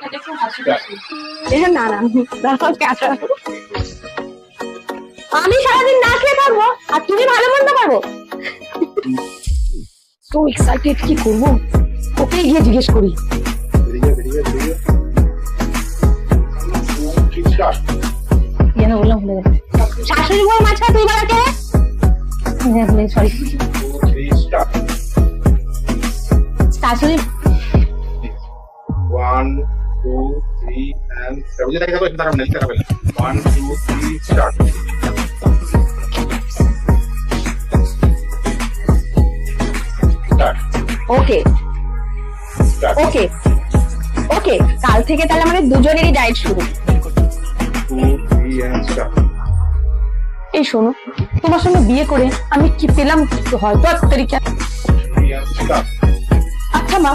না না, আমি সারাদিন না খেয়ে থাকবো আর তুমি ভালো মন্দ করবো। সো এক্সাইটেড, কি করবো? ওকে গিয়ে জিজ্ঞেস করি। বললাম ভুলে গেল। শাশুড়ি বউ মাঝখানে তুই বলা কে? সরি, শাশুড়ি। 1 2 3 and start. Jadi kita taruh nanti taruh. 1 2 3 start. Start. Okay Start. ওকে ওকে, কাল থেকে তাহলে আমাদের দুজনেরই ডায়েট শুরু। 2 3 and start. এই শোনো, তোমার সঙ্গে বিয়ে করে আমি কি পেলাম হয়তো 1 তারিখে। 3 and start. আচ্ছা মা,